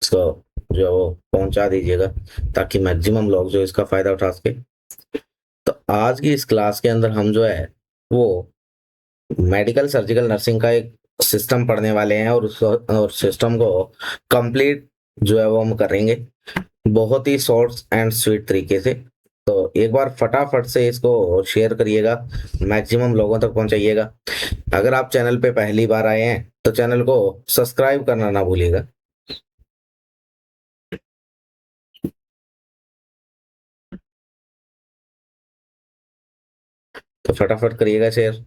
इसको जो है वो पहुंचा दीजिएगा ताकि मैक्सिमम लोग जो इसका फायदा उठा सके। तो आज की इस क्लास के अंदर हम जो है वो मेडिकल सर्जिकल नर्सिंग का एक सिस्टम पढ़ने वाले हैं और सिस्टम को कंप्लीट जो है वो हम करेंगे बहुत ही शॉर्ट एंड स्वीट तरीके से। तो एक बार फटाफट से इसको शेयर करिएगा, मैक्सिमम लोगों तक पहुंचाइएगा। अगर आप चैनल पे पहली बार आए हैं तो चैनल को सब्सक्राइब करना ना भूलिएगा। तो फटाफट करिएगा शेयर।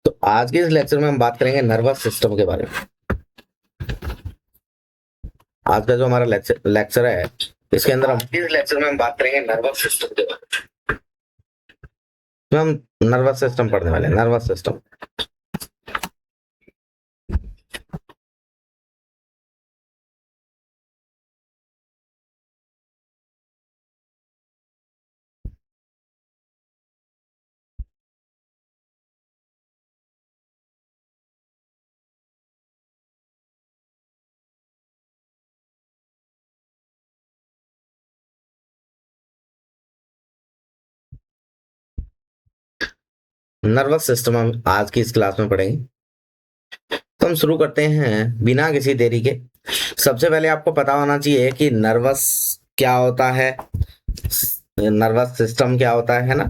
तो आज के इस लेक्चर में हम बात करेंगे नर्वस सिस्टम के बारे में। आज का जो हमारा लेक्चर है इसके अंदर हम इस लेक्चर में हम बात करेंगे नर्वस सिस्टम के बारे में। हम नर्वस सिस्टम पढ़ने वाले हैं, नर्वस सिस्टम। नर्वस सिस्टम हम आज की इस क्लास में पढ़ेंगे। तो हम शुरू करते हैं बिना किसी देरी के। सबसे पहले आपको पता होना चाहिए कि नर्वस क्या होता है, नर्वस सिस्टम क्या होता है ना।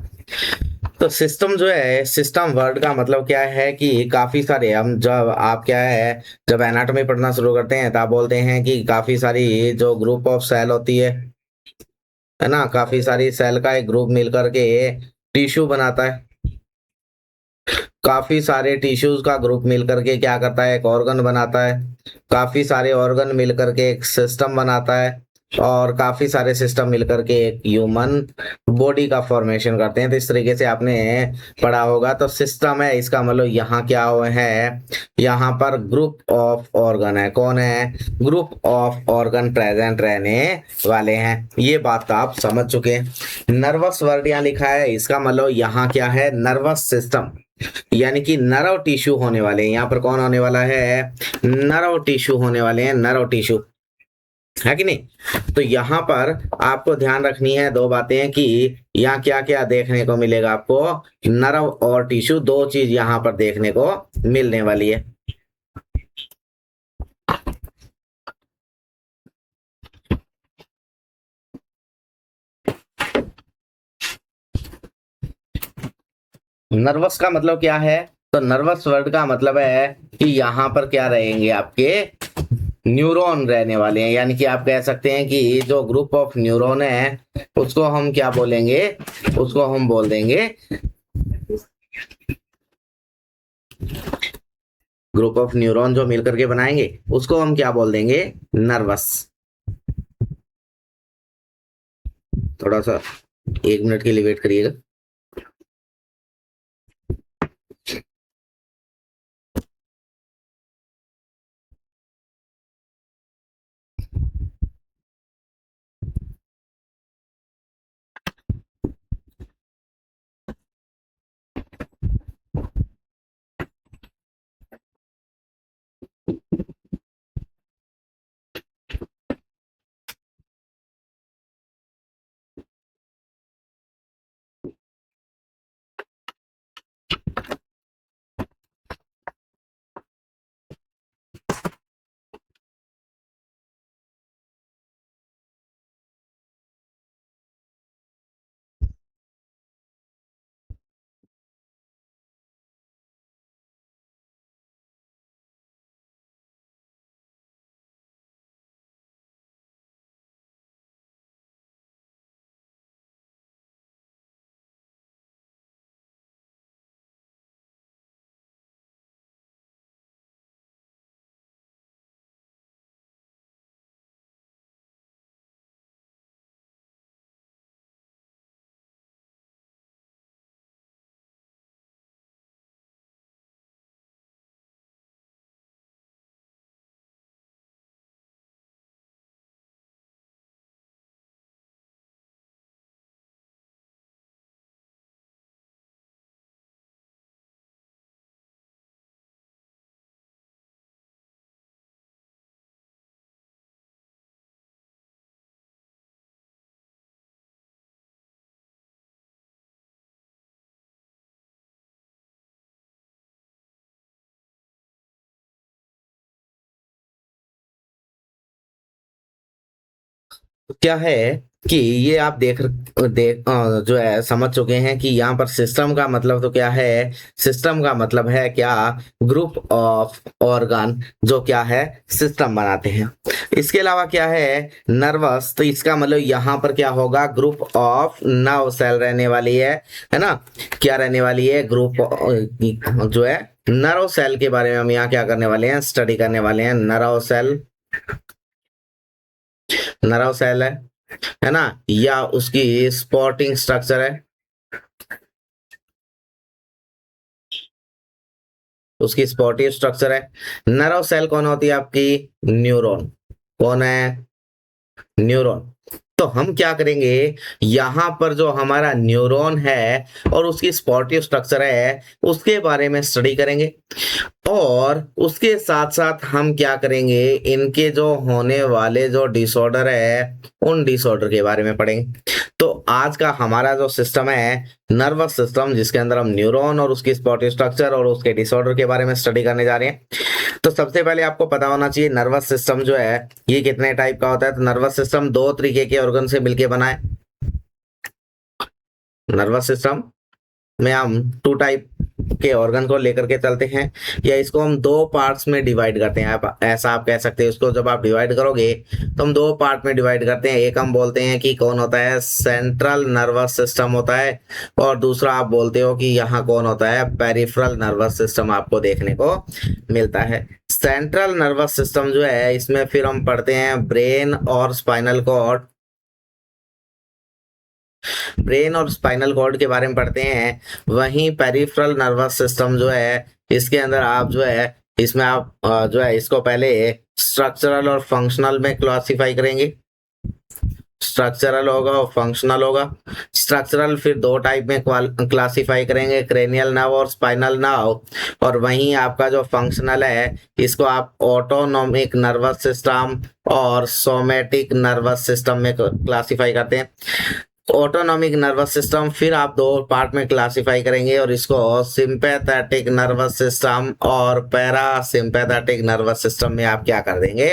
तो सिस्टम जो है, सिस्टम वर्ड का मतलब क्या है कि काफी सारे, हम जब आप क्या है जब एनाटॉमी पढ़ना शुरू करते हैं तो आप बोलते हैं कि काफी सारी जो ग्रुप ऑफ सेल होती है ना, काफी सारी सेल का एक ग्रुप मिल करके टिश्यू बनाता है। काफी सारे टिश्यूज का ग्रुप मिल करके क्या करता है, एक ऑर्गन बनाता है। काफी सारे ऑर्गन मिल करके एक सिस्टम बनाता है और काफी सारे सिस्टम मिलकर के एक ह्यूमन बॉडी का फॉर्मेशन करते हैं। तो इस तरीके से आपने पढ़ा होगा। तो सिस्टम है, इसका मतलब यहाँ क्या है, यहाँ पर ग्रुप ऑफ ऑर्गन है। कौन है? ग्रुप ऑफ ऑर्गन प्रेजेंट रहने वाले हैं। ये बात तो आप समझ चुके हैं। नर्वस वर्ड यहाँ लिखा है, इसका मतलब यहाँ क्या है, नर्वस सिस्टम, यानी कि नर्व टिश्यू होने वाले हैं। यहाँ पर कौन होने वाला है? नर्व टिश्यू होने वाले हैं, नर्व टिश्यू, है कि नहीं। तो यहाँ पर आपको ध्यान रखनी है दो बातें कि यहाँ क्या क्या देखने को मिलेगा आपको। नर्व और टिश्यू, दो चीज यहाँ पर देखने को मिलने वाली है। नर्वस का मतलब क्या है? तो नर्वस वर्ड का मतलब है कि यहाँ पर क्या रहेंगे, आपके न्यूरॉन रहने वाले हैं। यानी कि आप कह सकते हैं कि जो ग्रुप ऑफ न्यूरॉन है उसको हम क्या बोलेंगे, उसको हम बोल देंगे, ग्रुप ऑफ न्यूरॉन जो मिलकर के बनाएंगे उसको हम क्या बोल देंगे, नर्वस। थोड़ा सा 1 मिनट के लिए वेट करिएगा। क्या है कि ये आप जो है समझ चुके हैं कि यहाँ पर सिस्टम का मतलब तो क्या है। सिस्टम का मतलब है क्या, ग्रुप ऑफ ऑर्गन जो क्या है सिस्टम बनाते हैं। इसके अलावा क्या है नर्वस, तो इसका मतलब यहाँ पर क्या होगा, ग्रुप ऑफ नर्व सेल रहने वाली है ना। क्या रहने वाली है, ग्रुप जो है नर्व सेल के बारे में हम यहाँ क्या करने वाले हैं, स्टडी करने वाले हैं। नर्व सेल, नर्व सेल है ना, या उसकी स्पॉटिंग स्ट्रक्चर है, उसकी स्पॉटिंग स्ट्रक्चर है। नर्व सेल कौन होती है आपकी, न्यूरॉन। कौन है, न्यूरॉन। तो हम क्या करेंगे, यहां पर जो हमारा न्यूरॉन है और उसकी स्पॉटिव स्ट्रक्चर है उसके बारे में स्टडी करेंगे, और उसके साथ साथ हम क्या करेंगे, इनके जो होने वाले जो डिसऑर्डर है उन डिसऑर्डर के बारे में पढ़ेंगे। तो आज का हमारा जो सिस्टम है नर्वस सिस्टम, जिसके अंदर हम न्यूरॉन और उसकी स्पॉटिव स्ट्रक्चर और उसके डिसऑर्डर के बारे में स्टडी करने जा रहे हैं। तो सबसे पहले आपको पता होना चाहिए नर्वस सिस्टम जो है ये कितने टाइप का होता है। तो नर्वस सिस्टम दो तरीके के ऑर्गन से मिलकर बना है। नर्वस सिस्टम में हम टू टाइप के ऑर्गन को लेकर के चलते हैं, या इसको हम दो पार्ट्स में डिवाइड करते हैं। आप ऐसा आप कह सकते हैं, इसको जब आप डिवाइड करोगे तो हम दो पार्ट में डिवाइड करते हैं। एक हम बोलते हैं कि कौन होता है, सेंट्रल नर्वस सिस्टम होता है, और दूसरा आप बोलते हो कि यहाँ कौन होता है, पेरिफेरल नर्वस सिस्टम आपको देखने को मिलता है। सेंट्रल नर्वस सिस्टम जो है इसमें फिर हम पढ़ते हैं ब्रेन और स्पाइनल कॉर्ड। ब्रेन और स्पाइनल कॉर्ड के बारे में पढ़ते हैं। वहीं पेरिफेरल नर्वस सिस्टम जो है इसके अंदर आप जो है इसमें आप जो है इसको पहले स्ट्रक्चरल और फंक्शनल में क्लासिफाई करेंगे। स्ट्रक्चरल होगा और फंक्शनल होगा। स्ट्रक्चरल फिर दो टाइप में क्लासिफाई करेंगे, क्रेनियल नर्व और स्पाइनल नर्व। और वहीं आपका जो फंक्शनल है इसको आप ऑटोनॉमिक नर्वस सिस्टम और सोमैटिक नर्वस सिस्टम में क्लासिफाई करते हैं। ऑटोनॉमिक नर्वस सिस्टम फिर आप दो पार्ट में क्लासिफाई करेंगे, और इसको सिंपैथेटिक नर्वस सिस्टम और पैरासिम्पैथेटिक नर्वस सिस्टम में आप क्या कर देंगे,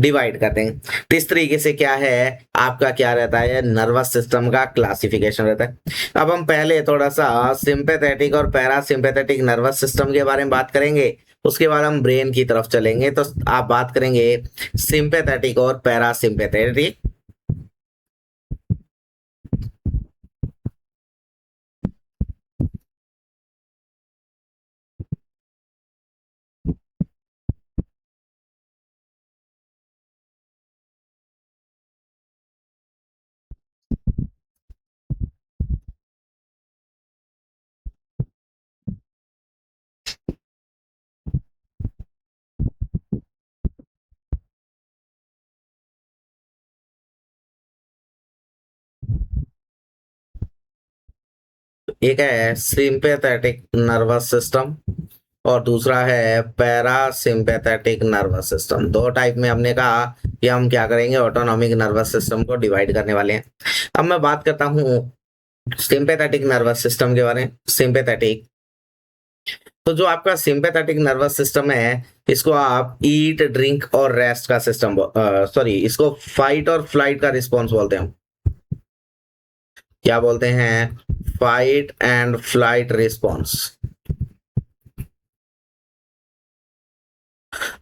डिवाइड कर देंगे। तो इस तरीके से क्या है आपका क्या रहता है, नर्वस सिस्टम का क्लासिफिकेशन रहता है। अब हम पहले थोड़ा सा सिंपैथेटिक और पैरासिम्पैथेटिक नर्वस सिस्टम के बारे में बात करेंगे, उसके बाद हम ब्रेन की तरफ चलेंगे। तो आप बात करेंगे सिंपैथेटिक और पैरासिम्पैथेटिक। एक है सिंपैथेटिक नर्वस सिस्टम और दूसरा है पैरासिम्पैथेटिक नर्वस सिस्टम। दो टाइप में हमने कहा कि हम क्या करेंगे, ऑटोनॉमिक नर्वस सिस्टम को डिवाइड करने वाले हैं। अब मैं बात करता हूँ सिंपैथेटिक नर्वस सिस्टम के बारे में। सिंपैथेटिक, तो जो आपका सिंपैथेटिक नर्वस सिस्टम है इसको आप ईट ड्रिंक और रेस्ट का सिस्टम, सॉरी, इसको फाइट और फ्लाइट का रिस्पॉन्स बोलते हैं। क्या बोलते हैं, फाइट एंड फ्लाइट रिस्पॉन्स।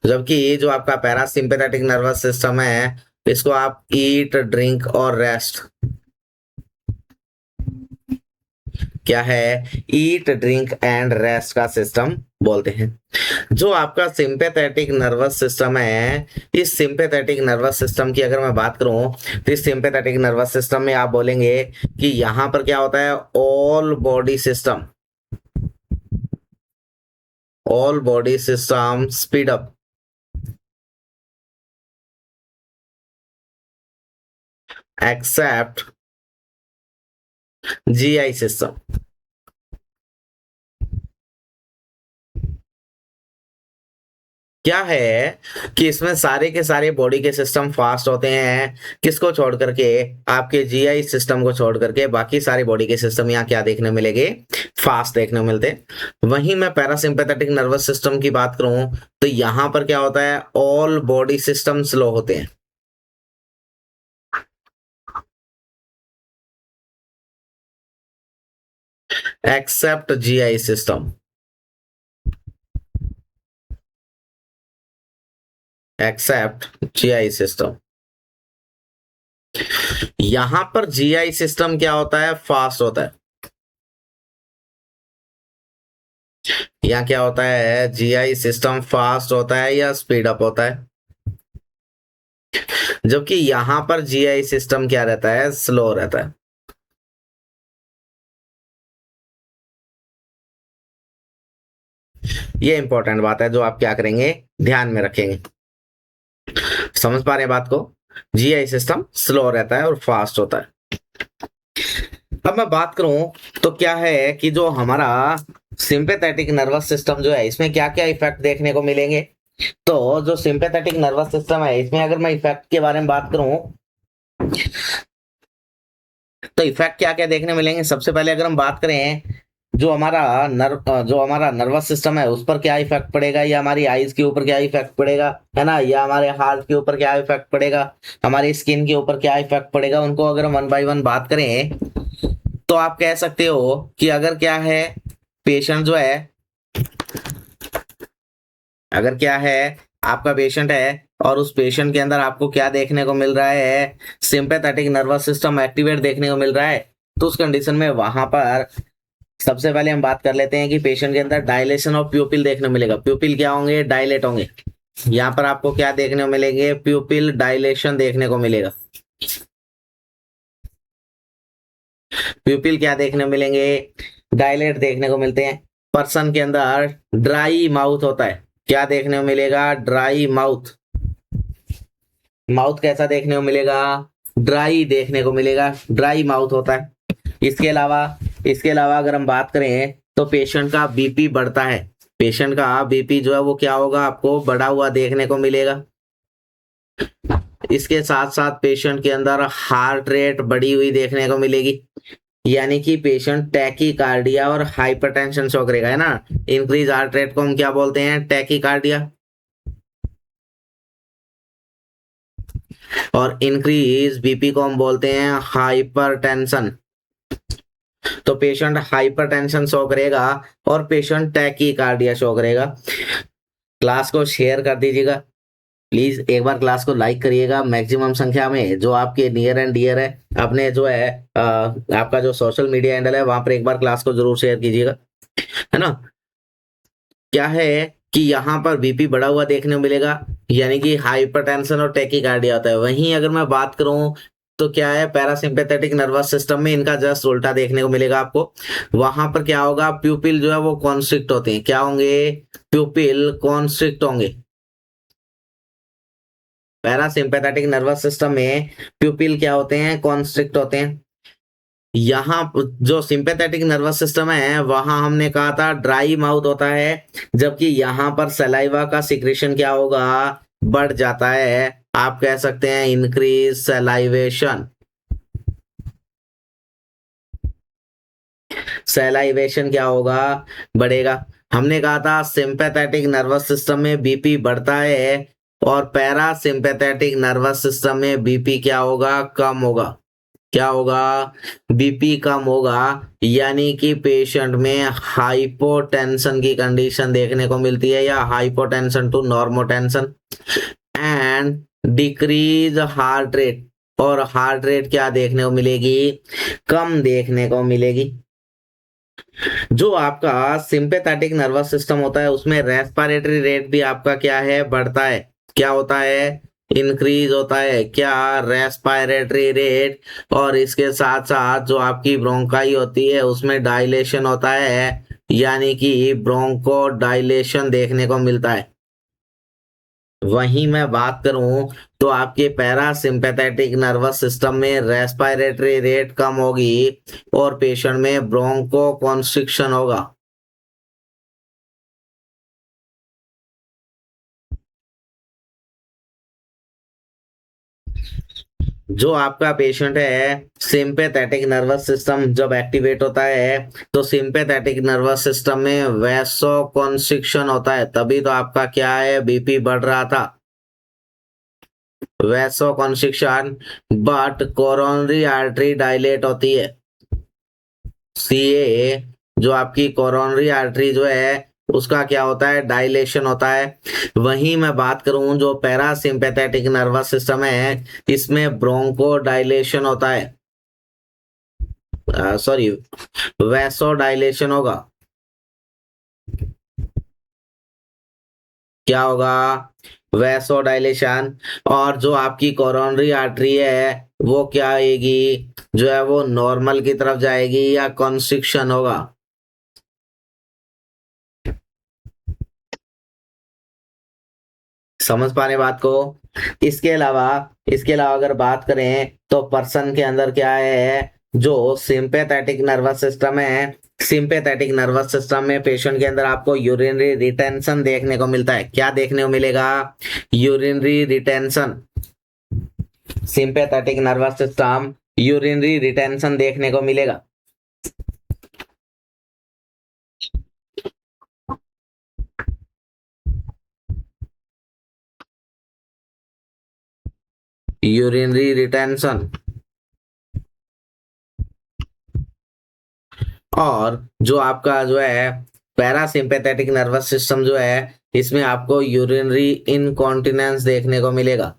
जबकि ये जो आपका पैरासिम्पैथेटिक नर्वस सिस्टम है इसको आप ईट ड्रिंक और रेस्ट, क्या है, ईट ड्रिंक एंड रेस्ट का सिस्टम बोलते हैं। जो आपका सिंपैथेटिक नर्वस सिस्टम है, इस सिंपैथेटिक नर्वस सिस्टम की अगर मैं बात करूं तो इस सिंपैथेटिक नर्वस सिस्टम में आप बोलेंगे कि यहां पर क्या होता है, all body system, all body system speed up except GI system. क्या है कि इसमें सारे के सारे बॉडी के सिस्टम फास्ट होते हैं, किसको छोड़ करके, आपके जीआई सिस्टम को छोड़ करके बाकी सारे बॉडी के सिस्टम यहाँ क्या देखने मिलेंगे, फास्ट देखने मिलते हैं। वहीं मैं पैरासिम्पैथेटिक नर्वस सिस्टम की बात करूं तो यहां पर क्या होता है, ऑल बॉडी सिस्टम स्लो होते हैं। Except GI system, except GI system. यहां पर जीआई सिस्टम क्या होता है, फास्ट होता है। यहाँ क्या होता है, जीआई सिस्टम फास्ट होता है या स्पीड अप होता है, जबकि यहां पर जीआई सिस्टम क्या रहता है, स्लो रहता है। ये इंपॉर्टेंट बात है जो आप क्या करेंगे, ध्यान में रखेंगे। समझ पा रहे हैं बात को, जीआई सिस्टम स्लो रहता है और फास्ट होता है। अब मैं बात करूं तो क्या है कि जो हमारा सिंपैथेटिक नर्वस सिस्टम जो है, इसमें क्या क्या इफेक्ट देखने को मिलेंगे। तो जो सिंपैथेटिक नर्वस सिस्टम है, इसमें अगर मैं इफेक्ट के बारे में बात करूं तो इफेक्ट क्या क्या देखने मिलेंगे। सबसे पहले अगर हम बात करें, जो हमारा नर्वस सिस्टम है उस पर क्या इफेक्ट पड़ेगा, या हमारी आईज के ऊपर क्या इफेक्ट पड़ेगा, है ना, या हमारे हार्ट के ऊपर क्या इफेक्ट पड़ेगा, हमारी स्किन के ऊपर क्या इफेक्ट पड़ेगा, उनको अगर हम वन बाय वन बात करें तो आप कह सकते हो कि अगर क्या है, पेशेंट जो है, अगर क्या है, आपका पेशेंट है और उस पेशेंट के अंदर आपको क्या देखने को मिल रहा है, सिंपैथेटिक नर्वस सिस्टम एक्टिवेट देखने को मिल रहा है, तो उस कंडीशन में वहां पर सबसे पहले हम बात कर लेते हैं कि पेशेंट के अंदर डायलेशन ऑफ प्यूपिल देखने को मिलेगा। प्यूपिल क्या होंगे, डायलेट होंगे। यहाँ पर आपको क्या देखने को मिलेंगे, प्यूपिल डायलेशन देखने को मिलेगा। प्यूपिल क्या देखने को मिलेंगे, डायलेट देखने को मिलते हैं। पर्सन के अंदर ड्राई माउथ होता है, क्या देखने को मिलेगा, ड्राई माउथ। माउथ कैसा देखने को मिलेगा, ड्राई देखने को मिलेगा, ड्राई माउथ होता है। इसके अलावा अगर हम बात करें तो पेशेंट का बीपी बढ़ता है। पेशेंट का बीपी जो है वो क्या होगा, आपको बढ़ा हुआ देखने को मिलेगा। इसके साथ साथ पेशेंट के अंदर हार्ट रेट बढ़ी हुई देखने को मिलेगी, यानी कि पेशेंट टैकीकार्डिया और हाइपरटेंशन शो करेगा, है ना। इंक्रीज हार्ट रेट को हम क्या बोलते हैं, टैकीकार्डिया, और इंक्रीज बीपी को हम बोलते हैं हाइपरटेंशन। तो पेशेंट हाइपरटेंशन शो करेगा और पेशेंट टैकीकार्डिया शो करेगा। क्लास को शेयर कर दीजिएगा प्लीज, एक बार क्लास को लाइक करिएगा मैक्सिमम संख्या में, जो आपके नियर एंड डियर है। अपने जो है आपका जो सोशल मीडिया हैंडल है वहां पर एक बार क्लास को जरूर शेयर कीजिएगा, है ना। क्या है कि यहाँ पर बीपी बढ़ा हुआ देखने को मिलेगा, यानी कि हाइपरटेंशन और टैकीकार्डिया होता है। वहीं अगर मैं बात करूं तो क्या है, पैरासिम्पैथेटिक नर्वस सिस्टम में इनका जस्ट उल्टा देखने को मिलेगा आपको। वहां पर क्या होगा, प्यूपिल जो है वो कॉन्स्ट्रिक्ट होते हैं, क्या होंगे, प्यूपिल कॉन्स्ट्रिक्ट होंगे। पैरासिम्पैथेटिक नर्वस सिस्टम में प्यूपिल क्या होते हैं, कॉन्स्ट्रिक्ट होते हैं। यहाँ जो सिंपैथेटिक नर्वस सिस्टम है वहां हमने कहा था ड्राई माउथ होता है, जबकि यहाँ पर सलाइवा का सिक्रेशन क्या होगा, बढ़ जाता है। आप कह सकते हैं इंक्रीज सलाइवेशन। सलाइवेशन क्या होगा, बढ़ेगा। हमने कहा था सिंपैथेटिक नर्वस सिस्टम में बीपी बढ़ता है और पैरासिम्पैथेटिक नर्वस सिस्टम में बीपी क्या होगा, कम होगा। क्या होगा, बीपी कम होगा, यानी कि पेशेंट में हाइपोटेंशन की कंडीशन देखने को मिलती है, या hypotension to normotension, and decrease heart rate. और हार्ट रेट क्या देखने को मिलेगी, कम देखने को मिलेगी। जो आपका सिंपैथेटिक नर्वस सिस्टम होता है उसमें रेस्पिरेटरी रेट भी आपका क्या है, बढ़ता है। क्या होता है, इंक्रीज होता है, क्या, रेस्पिरेटरी रेट। और इसके साथ साथ जो आपकी ब्रोंकाई होती है उसमें डायलेशन होता है, यानी कि ब्रोंको डायलेशन देखने को मिलता है। वहीं मैं बात करूं तो आपके पैरासिम्पैथेटिक नर्वस सिस्टम में रेस्पिरेटरी रेट कम होगी और पेशेंट में ब्रोंको कॉन्स्ट्रिक्शन होगा। जो आपका पेशेंट है, सिंपैथेटिक नर्वस सिस्टम जब एक्टिवेट होता है तो सिंपैथेटिक नर्वस सिस्टम में वैसो कॉन्स्ट्रिक्शन होता है, तभी तो आपका क्या है, बीपी बढ़ रहा था, vasoconstriction. But coronary artery dilate होती है, सीए जो आपकी कोरोनरी आर्टरी जो है उसका क्या होता है, डायलेशन होता है। वहीं मैं बात करूं जो पैरासिम्पैथेटिक नर्वस सिस्टम है, इसमें ब्रोंको डायलेशन होता है, सॉरी वैसो डायलेशन होगा। क्या होगा, वैसो डायलेशन। और जो आपकी कोरोनरी आर्टरी है वो क्या आएगी, जो है वो नॉर्मल की तरफ जाएगी या कॉन्स्ट्रिक्शन होगा। समझ पा रहे हैं बात को। इसके अलावा अगर बात करें तो पर्सन के अंदर क्या है, जो सिंपैथेटिक नर्वस सिस्टम है, सिंपैथेटिक नर्वस सिस्टम में पेशेंट के अंदर आपको यूरिनरी रिटेंशन देखने को मिलता है। क्या देखने को मिलेगा, urinary retention. Sympathetic nervous system urinary retention देखने को मिलेगा। Urinary retention. और जो आपका जो है पैरासिम्पैथेटिक नर्वस सिस्टम जो है, इसमें आपको यूरिनरी इनकॉन्टिनेंस देखने को मिलेगा।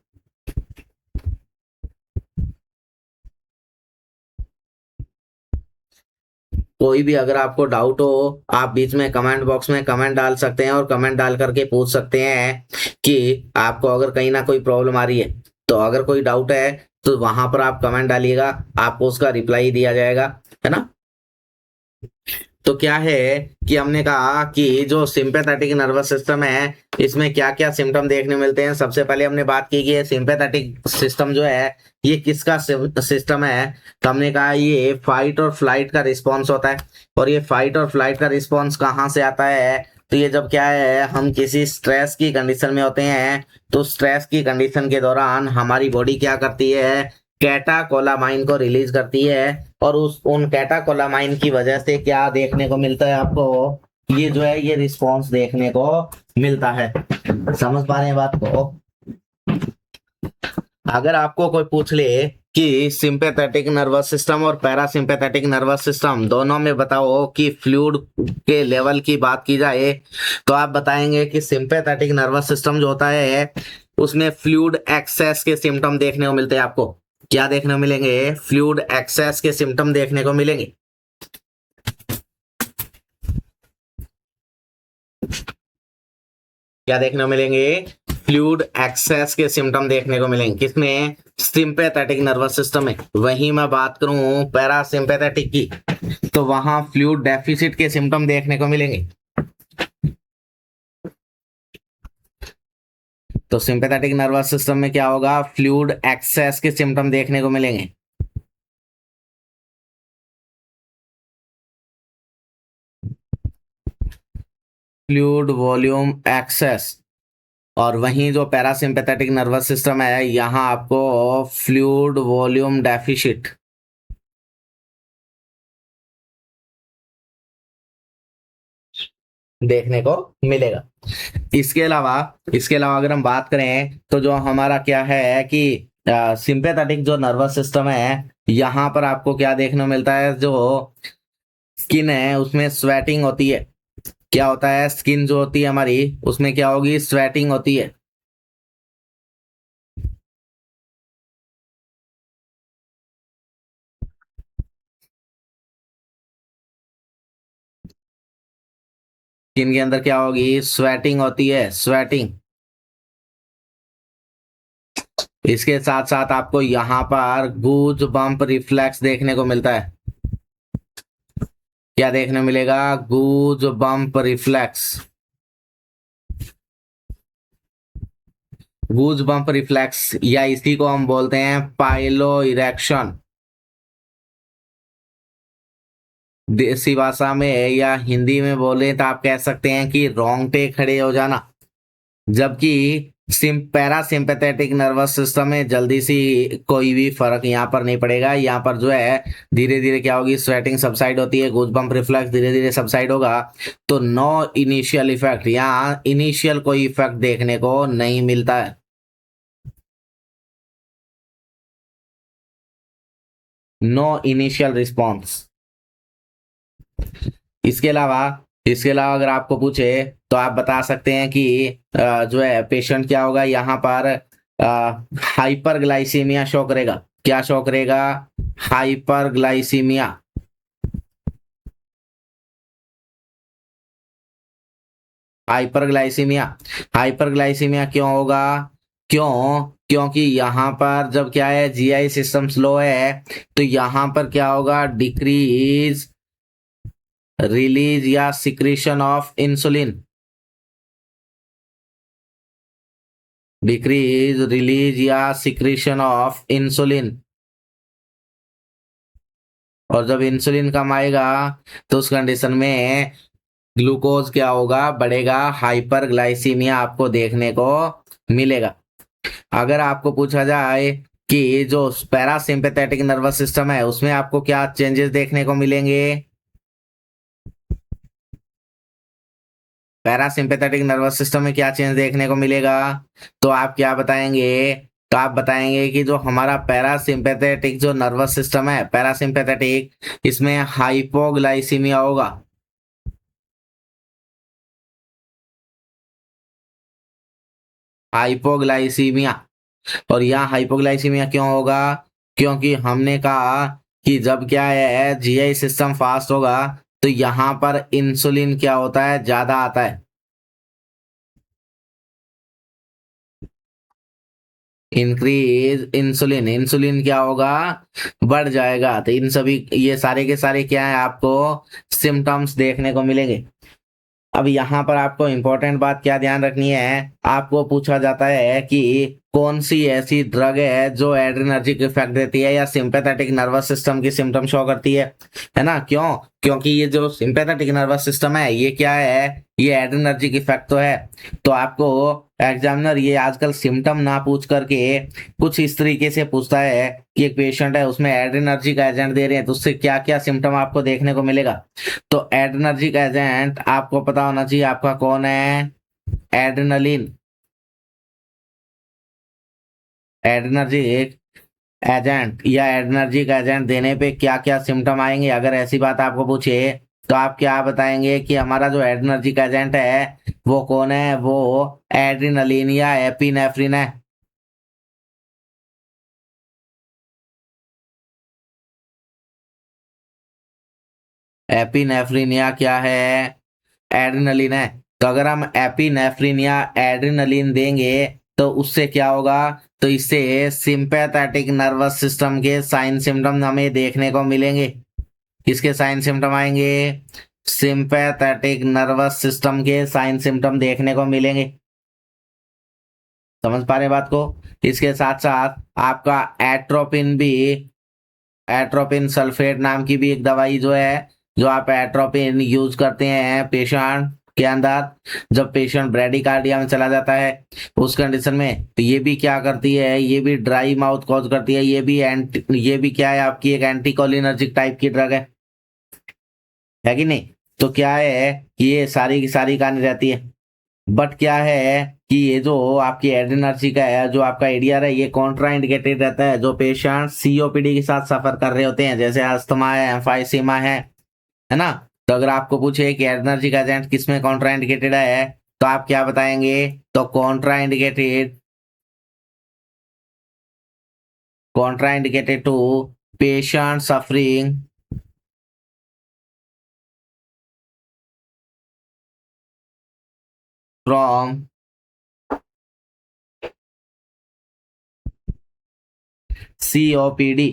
कोई भी अगर आपको डाउट हो, आप बीच में कमेंट बॉक्स में कमेंट डाल सकते हैं और कमेंट डाल करके पूछ सकते हैं कि आपको अगर कहीं ना कोई प्रॉब्लम आ रही है। तो अगर कोई डाउट है तो वहां पर आप कमेंट डालिएगा, आपको उसका रिप्लाई दिया जाएगा, है ना। तो क्या है कि हमने कहा कि जो सिंपैथेटिक नर्वस सिस्टम है, इसमें क्या क्या सिम्टम देखने मिलते हैं। सबसे पहले हमने बात की कि सिंपैथेटिक सिस्टम जो है ये किसका सिस्टम है। तो हमने कहा ये फाइट और फ्लाइट का रिस्पॉन्स होता है। और ये फाइट और फ्लाइट का रिस्पॉन्स कहाँ से आता है, तो ये जब क्या है हम किसी स्ट्रेस की कंडीशन में होते हैं, तो स्ट्रेस की कंडीशन के दौरान हमारी बॉडी क्या करती है, कैटाकोलामाइन को रिलीज करती है। और उस उन कैटाकोलामाइन की वजह से क्या देखने को मिलता है आपको, ये जो है ये रिस्पॉन्स देखने को मिलता है। समझ पा रहे हैं बात को। अगर आपको कोई पूछ ले कि सिंपैथेटिक नर्वस सिस्टम और पैरासिम्पैथेटिक नर्वस सिस्टम दोनों में बताओ कि फ्लूइड के लेवल की बात की जाए, तो आप बताएंगे कि सिंपैथेटिक नर्वस सिस्टम जो होता है उसमें फ्लूइड एक्सेस के सिम्टम देखने को मिलते हैं। आपको क्या देखने को मिलेंगे, फ्लूइड एक्सेस के सिम्टम देखने को मिलेंगे। क्या देखने को मिलेंगे, फ्लूइड एक्सेस के सिम्टम देखने को मिलेंगे। किसमें, सिंपैथेटिक नर्वस सिस्टम में। वहीं मैं बात करूं पैरासिम्पैथेटिक की, तो वहां फ्लूइड डेफिसिट के सिम्टम देखने को मिलेंगे। तो सिंपैथेटिक नर्वस सिस्टम में क्या होगा, फ्लूइड एक्सेस के सिम्टम देखने को मिलेंगे। Fluid volume excess. और वहीं जो पैरासिम्पैथेटिक नर्वस सिस्टम है, यहां आपको फ्लूइड वॉल्यूम डेफिसिट देखने को मिलेगा। इसके अलावा अगर हम बात करें तो जो हमारा क्या है कि सिंपैथेटिक जो नर्वस सिस्टम है, यहाँ पर आपको क्या देखने को मिलता है, जो स्किन है उसमें स्वेटिंग होती है। क्या होता है, स्किन जो होती है हमारी उसमें क्या होगी, स्वेटिंग होती है। स्किन के अंदर क्या होगी, स्वेटिंग होती है, स्वेटिंग। इसके साथ साथ आपको यहाँ पर गूज बम्प रिफ्लेक्स देखने को मिलता है। क्या देखने मिलेगा, गूज बम्प रिफ्लेक्स। गूज बम्प रिफ्लेक्स या इसी को हम बोलते हैं पाइलो इरेक्शन। देसी भाषा में या हिंदी में बोले तो आप कह सकते हैं कि रोंगटे खड़े हो जाना। जबकि पैरासिम्पैथेटिक नर्वस सिस्टम में जल्दी सी कोई भी फर्क यहाँ पर नहीं पड़ेगा। यहाँ पर जो है धीरे धीरे क्या होगी, स्वेटिंग सबसाइड होती है, गूज बम्प रिफ्लेक्स धीरे धीरे सबसाइड होगा। तो नो इनिशियल इफेक्ट, यहाँ इनिशियल कोई इफेक्ट देखने को नहीं मिलता है। No initial response. इसके अलावा अगर आपको पूछे तो आप बता सकते हैं कि जो है पेशेंट क्या होगा यहाँ पर, हाइपरग्लाइसीमिया शो करेगा। क्या शो करेगा? हाइपरग्लाइसीमिया। हाइपरग्लाइसीमिया। हाइपरग्लाइसीमिया क्यों होगा? क्यों? क्योंकि यहाँ पर जब क्या है, जीआई सिस्टम स्लो है, तो यहाँ पर क्या होगा, डिक्रीज रिलीज या secretion of insulin. Decrease release या सिक्रीशन ऑफ इंसुलिन। और जब इंसुलिन कम आएगा तो उस कंडीशन में ग्लूकोज क्या होगा, बढ़ेगा। हाइपरग्लाइसीमिया आपको देखने को मिलेगा। अगर आपको पूछा जाए कि जो पैरासिम्पैथेटिक नर्वस सिस्टम है उसमें आपको क्या चेंजेस देखने को मिलेंगे, पैरासिम्पैथेटिक नर्वस सिस्टम में क्या चेंज देखने को मिलेगा, तो आप क्या बताएंगे? तो आप बताएंगे कि जो हमारा पैरासिम्पैथेटिक जो नर्वस सिस्टम है, पैरासिम्पैथेटिक, इसमें हाइपोग्लाइसीमिया होगा। हाइपोग्लाइसीमिया। और यहाँ हाइपोग्लाइसीमिया क्यों होगा? क्योंकि हमने कहा कि जब क्या है, जीआई सिस्टम फास्ट होगा तो यहाँ पर इंसुलिन क्या होता है, ज्यादा आता है। इंक्रीज इंसुलिन, इंसुलिन क्या होगा, बढ़ जाएगा। तो इन सभी, ये सारे के सारे क्या है, आपको सिम्टम्स देखने को मिलेंगे। अब यहाँ पर आपको इंपॉर्टेंट बात क्या ध्यान रखनी है, आपको पूछा जाता है कि कौन सी ऐसी ड्रग है जो एड्रेनर्जिक इफेक्ट देती है या सिंपैथेटिक नर्वस सिस्टम की सिम्टम शो करती है ना? क्यों? क्योंकि ये जो सिंपैथेटिक नर्वस सिस्टम है ये क्या है, ये एड्रेनर्जिक इफेक्ट तो है। तो आपको एग्जामिनर ये आजकल सिम्टम ना पूछ करके कुछ इस तरीके से पूछता है कि एक पेशेंट है उसमें एड्रेनर्जिक एजेंट दे रहे हैं तो उससे क्या क्या सिम्टम आपको देखने को मिलेगा। तो एड्रेनर्जिक एजेंट आपको पता होना चाहिए आपका कौन है, एड्रेनलिन। एड्रेनर्जिक एजेंट या एड्रेनर्जिक एजेंट देने पे क्या क्या सिम्टम आएंगे, अगर ऐसी बात आपको पूछे तो आप क्या बताएंगे कि हमारा जो एड्रेनर्जिक एजेंट है वो कौन है, वो एड्रेनलिन या एपिनेफ्रिन है। एपिनेफ्रिन या क्या है, एड्रेनलिन है। तो अगर हम एपिनेफ्रिन या एड्रेनलिन देंगे तो उससे क्या होगा, तो इससे सिंपैथेटिक नर्वस सिस्टम के साइन सिम्टम हमें देखने को मिलेंगे। किसके साइन सिम्टम आएंगे, सिंपैथेटिक नर्वस सिस्टम के साइन सिम्टम देखने को मिलेंगे। समझ पा रहे हैं बात को? इसके साथ साथ आपका एट्रोपिन भी, एट्रोपिन सल्फेट नाम की भी एक दवाई जो है, जो आप एट्रोपिन यूज करते हैं पेशेंट के अंदर, जब पेशेंट ब्रेडिकार्डिया में चला जाता है उस कंडीशन में, तो ये भी क्या करती है, ये भी ड्राई माउथ कॉज करती है। ये भी क्या है, आपकी एक एंटीकोलिनर्जिक टाइप की ड्रग है कि नहीं? तो क्या है कि ये सारी की सारी कहानी रहती है। बट क्या है कि ये जो आपकी एड्रेनर्जी का है, जो आपका एडीआर है, ये कॉन्ट्राइंडिकेटेड रहता है जो पेशेंट सीओपीडी के साथ सफर कर रहे होते हैं, जैसे अस्थमा है, एम्फाइसीमा है ना? तो अगर आपको पूछे कि एड्रेनर्जिक एजेंट किसमें कॉन्ट्राइंडिकेटेड है, तो आप क्या बताएंगे, तो contraindicated to patient suffering from COPD.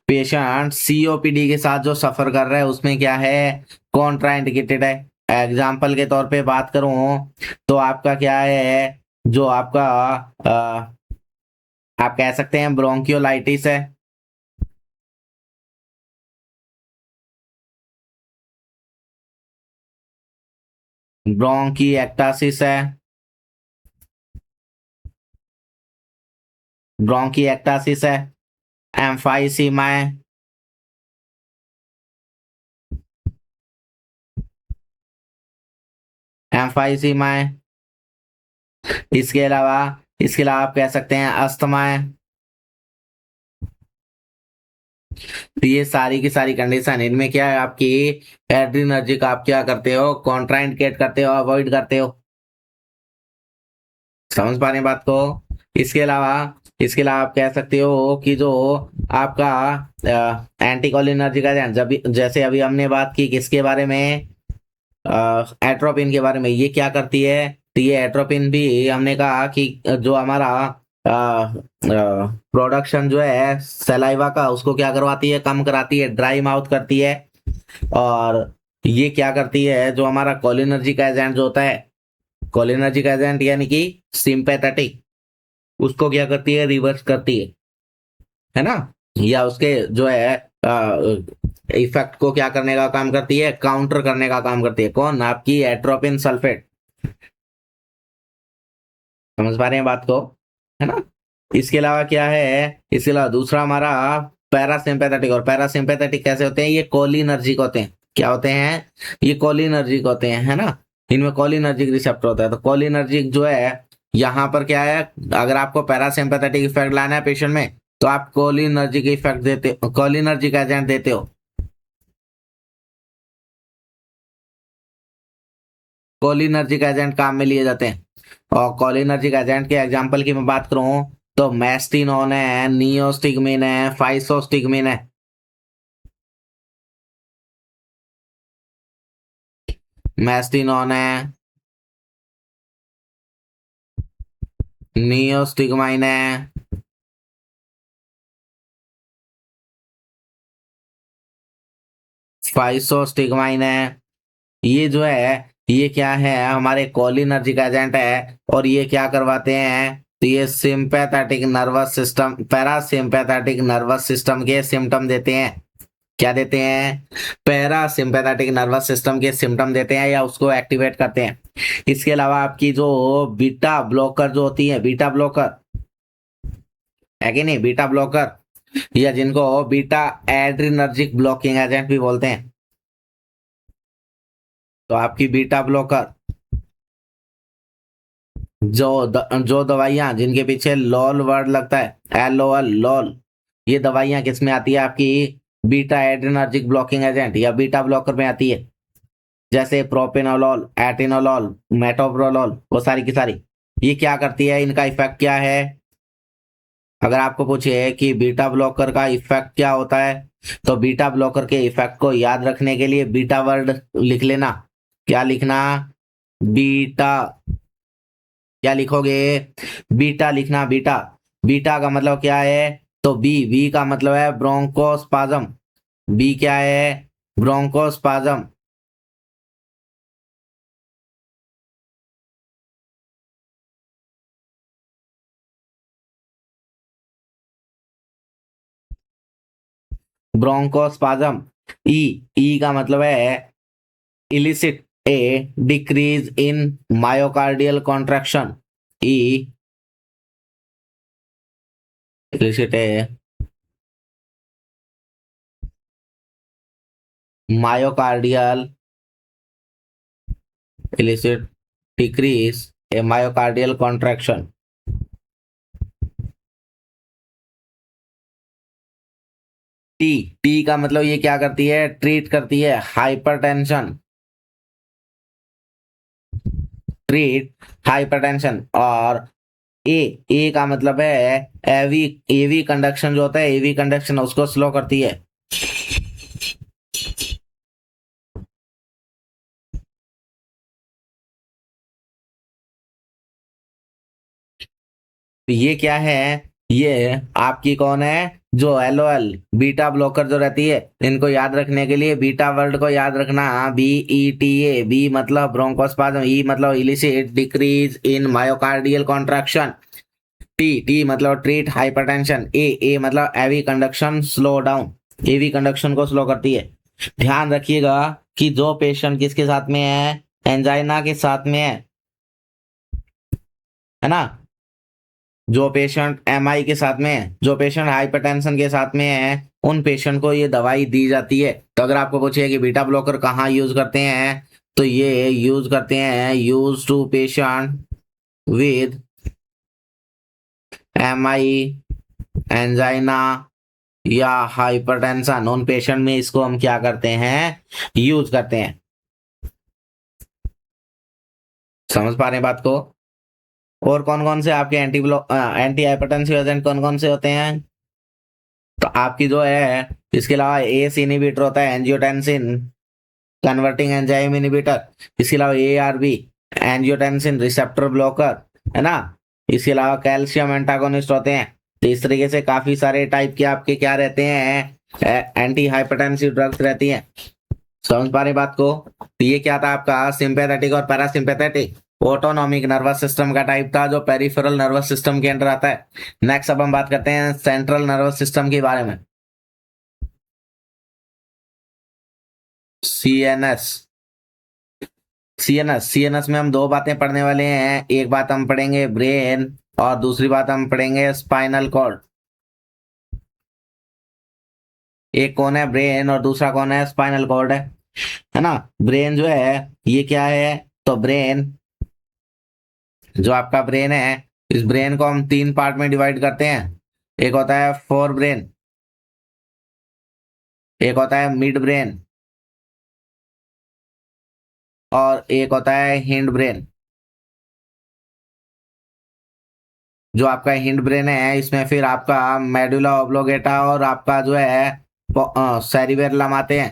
Patient COPD के साथ जो सफर कर रहा है उसमें क्या है, कॉन्ट्राइंडिकेटेड है। एग्जाम्पल के तौर पे बात करूं तो आपका क्या है, जो आपका आप कह सकते हैं ब्रोंकियोलाइटिस है, ब्रोंकी एक्टासिस है, ब्रोंकी एक्टासिस है, एम्फाइसीमा है, एम्फाइसीमा है। इसके अलावा आप कह सकते हैं अस्थमा है, तो ये सारी की सारी कंडीशन, इनमें क्या है, आपकी एड्रेनर्जिक आप क्या करते हो, कॉन्ट्राइंडिकेट करते हो, अवॉइड करते हो। समझ पा रहे हैं बात को। इसके अलावा आप कह सकते हो कि जो आपका एंटी कोलिनर्जिक एजेंट, जब जैसे अभी हमने बात की किसके बारे में, एट्रोपिन के बारे में, ये क्या करती है, तो ये एट्रोपिन भी हमने कहा कि जो हमारा प्रोडक्शन जो है सलाइवा का, उसको क्या करवाती है, कम कराती है, ड्राई माउथ करती है। और ये क्या करती है, जो हमारा कोलिनर्जिक एजेंट जो होता है, कोलिनर्जिक एजेंट यानी कि सिंपैथेटिक, उसको क्या करती है, रिवर्स करती है ना, या उसके जो है इफेक्ट को क्या करने का काम करती है, काउंटर करने का काम करती है। कौन, आपकी एट्रोपिन सल्फेट। समझ पा रहे हैं बात को, है ना। इसके अलावा क्या है, इसके अलावा दूसरा हमारा पैरासिम्पैथेटिक। और पैरासिम्पैथेटिक कैसे होते हैं, ये कोलिनर्जिक होते हैं। क्या होते हैं, ये कोलिनर्जिक होते हैं, है ना। इनमें कोलिनर्जिक रिसेप्टर होता है। तो कोलिनर्जिक जो है, यहाँ पर क्या है, अगर आपको पैरासिम्पैथेटिक इफेक्ट लाना है पेशेंट में, तो आप कोलिनर्जिक इफेक्ट देते, कोलिनर्जिक एजेंट देते हो। कोलिनर्जिक एजेंट काम में लिए जाते हैं। और कोलिनर्जिक एजेंट के एग्जांपल की मैं बात करूं, तो मैस्टिनोन है, नियोस्टिगमिन है, फाइसोस्टिगमिन है। मैस्टिनोन है, नियोस्टिगमाइन है, फाइसोस्टिगमाइन है। ये जो है, ये क्या है, हमारे कोलिनर्जिक एजेंट है। और ये क्या करवाते हैं, तो ये sympathetic nervous system, parasympathetic nervous system के सिम्टम देते हैं। क्या देते हैं, पैरासिम्पैथेटिक नर्वस सिस्टम के सिम्टम देते हैं, या उसको एक्टिवेट करते हैं। इसके अलावा आपकी जो बीटा ब्लॉकर जो होती है, बीटा ब्लॉकर है कि नहीं, बीटा ब्लॉकर, या जिनको बीटा एड्रिनर्जिक ब्लॉकिंग एजेंट भी बोलते हैं। तो आपकी बीटा ब्लॉकर, जो दवाइयां जिनके पीछे लॉल वर्ड लगता है, LOL लॉल, ये दवाइयां किस में आती है, आपकी बीटा एड्रिनर्जिक ब्लॉकिंग एजेंट या बीटा ब्लॉकर में आती है। जैसे प्रोपेनोलॉल, एटिनोलॉल, मेटोप्रोलॉल, वो सारी की सारी। ये क्या करती है, इनका इफेक्ट क्या है। अगर आपको पूछे कि बीटा ब्लॉकर का इफेक्ट क्या होता है, तो बीटा ब्लॉकर के इफेक्ट को याद रखने के लिए बीटा वर्ड लिख लेना। क्या लिखना, बीटा। क्या लिखोगे, बीटा लिखना, बीटा। बीटा का मतलब क्या है, तो बी का मतलब है ब्रोंकोस्पाज्म। बी क्या है, ब्रोंकोस्पाज्म। ब्रोंकोस्पाज्म। ई का मतलब है illicit A decrease in myocardial contraction. E illicit A myocardial, illicit decrease A myocardial contraction. T T का मतलब ये क्या करती है, ट्रीट करती है हाइपरटेंशन, ट्रीट हाइपरटेंशन। और ए ए का मतलब है एवी, एवी कंडक्शन जो होता है, एवी कंडक्शन उसको स्लो करती है। तो ये क्या है, ये आपकी कौन है, जो LOL बीटा ब्लॉकर जो रहती है, इनको याद रखने के लिए बीटा वर्ड को याद रखना, BETA। बी मतलब ब्रोंकोस्पाज्म, ई मतलब illicit decrease in myocardial contraction, T T मतलब ट्रीट हाइपरटेंशन, ए मतलब एवी कंडक्शन स्लो डाउन, एवी कंडक्शन को स्लो करती है। ध्यान रखिएगा कि जो पेशेंट किसके साथ में है, एंजाइना के साथ में है ना, जो पेशेंट MI के साथ में है, जो पेशेंट हाइपरटेंशन के साथ में है, उन पेशेंट को ये दवाई दी जाती है। तो अगर आपको पूछे कि बीटा ब्लॉकर कहाँ यूज करते हैं, तो ये यूज करते हैं, use to patient with MI, angina, या हाइपरटेंशन, उन पेशेंट में इसको हम क्या करते हैं, यूज करते हैं। समझ पा रहे हैं बात को? और कौन कौन से आपके एंटी हाइपरटेंसिव एजेंट कौन कौन से होते हैं? तो आपकी जो है, इसके अलावा एस इनहिबिटर होता है, एंजियोटेंसिन कन्वर्टिंग एंजाइम इनहिबिटर। इसके अलावा ARB, एंजियोटेंसिन रिसेप्टर ब्लॉकर, है ना। इसके अलावा कैल्शियम एंटागोनिस्ट होते हैं। तो इस तरीके से काफी सारे टाइप के आपके क्या रहते हैं, एंटी हाइपरटेंसिव ड्रग्स रहती हैं। समझ पा रहे बात को? तो ये क्या था आपका, सिंपैथेटिक और पैरासिम्पैथेटिक ऑटोनॉमिक नर्वस सिस्टम का टाइप था, जो पेरिफेरल नर्वस सिस्टम के अंदर आता है। नेक्स्ट अब हम बात करते हैं सेंट्रल नर्वस सिस्टम के बारे में। CNS। सीएनएस में हम दो बातें पढ़ने वाले हैं। एक बात हम पढ़ेंगे ब्रेन, और दूसरी बात हम पढ़ेंगे स्पाइनल कॉर्ड। एक कौन है, ब्रेन, और दूसरा कौन है, स्पाइनल कॉर्ड है ना। ब्रेन जो है ये क्या है, तो ब्रेन, जो आपका ब्रेन है, इस ब्रेन को हम तीन पार्ट में डिवाइड करते हैं। एक होता है फोर ब्रेन, एक होता है मिड ब्रेन, और एक होता है हिंड ब्रेन। जो आपका हिंड ब्रेन है, इसमें फिर आपका मेडुला ऑब्लोगेटा और आपका जो है सेरिबेरलम आते हैं,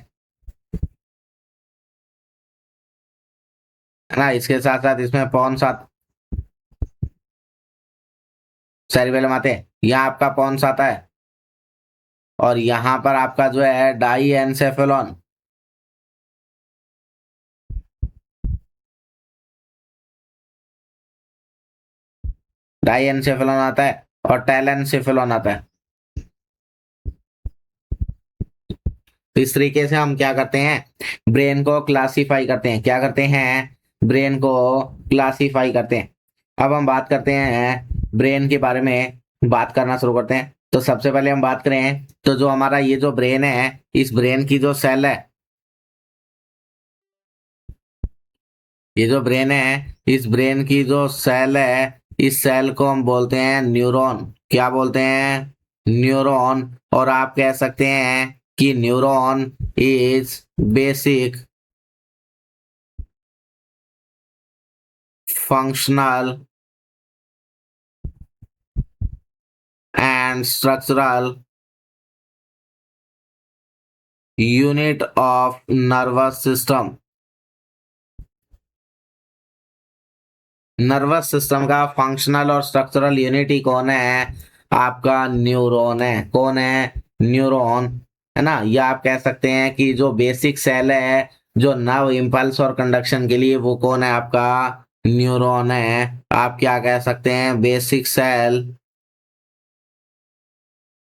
है ना। इसके साथ साथ इसमें पॉन्स सेरिबेलम आते हैं। यहाँ आपका पॉन्स आता है, और यहाँ पर आपका जो है डाई एनसेफेलॉन, डाई एनसेफेलॉन आता है, और टेलेनसेफेलॉन आता है। तो इस तरीके से हम क्या करते हैं, ब्रेन को क्लासीफाई करते हैं। क्या करते हैं, ब्रेन को क्लासीफाई करते हैं। अब हम बात करते हैं ब्रेन के बारे में, बात करना शुरू करते हैं। तो सबसे पहले हम बात करें, तो जो हमारा ये जो ब्रेन है, इस ब्रेन की जो सेल है, ये जो ब्रेन है, इस ब्रेन की जो सेल है, इस सेल को हम बोलते हैं न्यूरॉन। क्या बोलते हैं, न्यूरॉन। और आप कह सकते हैं कि neuron is basic functional and structural unit of nervous system. Nervous system का फंक्शनल और स्ट्रक्चरल यूनिट ही कौन है, आपका न्यूरॉन है। कौन है, न्यूरॉन, है ना। या आप कह सकते हैं कि जो बेसिक सेल है, जो नर्व इंपल्स और कंडक्शन के लिए, वो कौन है, आपका न्यूरॉन है। आप क्या कह सकते हैं, basic cell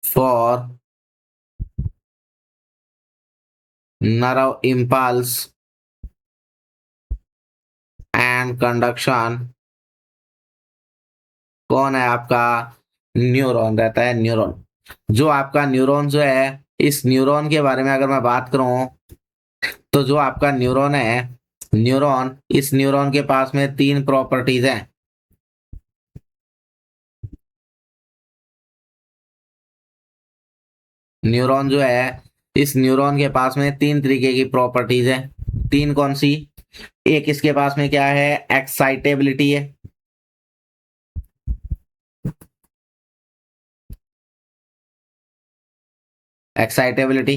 for nerve impulse and conduction, कौन है आपका, न्यूरॉन रहता है, न्यूरॉन। जो आपका न्यूरॉन जो है, इस न्यूरॉन के बारे में अगर मैं बात करूं, तो जो आपका न्यूरॉन है, न्यूरॉन, इस न्यूरॉन के पास में तीन प्रॉपर्टीज हैं। न्यूरॉन जो है, इस न्यूरॉन के पास में तीन तरीके की प्रॉपर्टीज है। तीन कौन सी, एक इसके पास में क्या है, एक्साइटेबिलिटी है। एक्साइटेबिलिटी।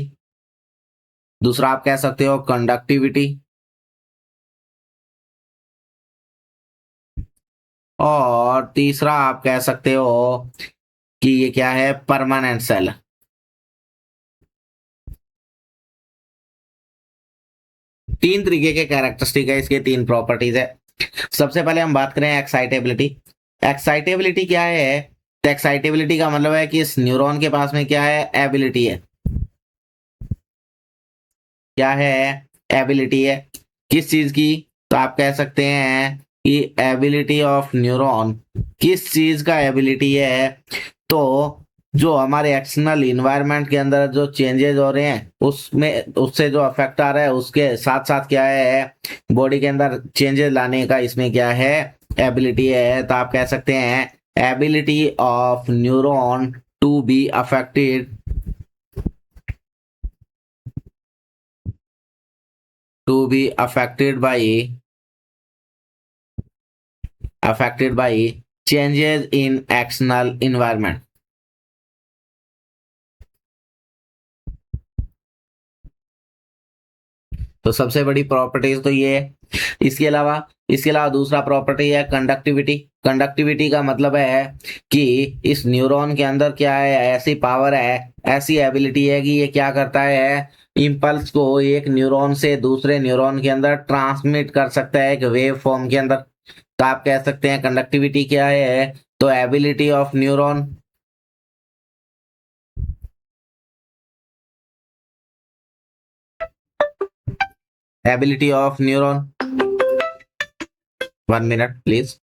दूसरा आप कह सकते हो कंडक्टिविटी, और तीसरा आप कह सकते हो कि ये क्या है, परमानेंट सेल। तीन तरीके के कैरेक्टरिस्टिक है इसके, तीन प्रॉपर्टीज है। सबसे पहले हम बात करें एक्साइटेबिलिटी। एक्साइटेबिलिटी क्या है, तो एक्साइटेबिलिटी का मतलब है कि इस न्यूरॉन के पास में क्या है, एबिलिटी है। क्या है, एबिलिटी है। किस चीज की, तो आप कह सकते हैं कि एबिलिटी ऑफ न्यूरॉन, किस चीज का एबिलिटी है, तो जो हमारे एक्सटर्नल इन्वायरमेंट के अंदर जो चेंजेस हो रहे हैं, उसमें उससे जो अफेक्ट आ रहा है, उसके साथ साथ क्या है, बॉडी के अंदर चेंजेस लाने का इसमें क्या है, एबिलिटी है। तो आप कह सकते हैं ability of neuron to be affected to be affected by changes in external environment. तो सबसे बड़ी प्रॉपर्टीज तो ये है। इसके अलावा दूसरा प्रॉपर्टी है कंडक्टिविटी। कंडक्टिविटी का मतलब है कि इस न्यूरॉन के अंदर क्या है, ऐसी पावर है, ऐसी एबिलिटी है कि ये क्या करता है, इंपल्स को एक न्यूरॉन से दूसरे न्यूरॉन के अंदर ट्रांसमिट कर सकता है एक वेव फॉर्म के अंदर। तो आप कह सकते हैं कंडक्टिविटी क्या है, तो ability of neuron, one minute please.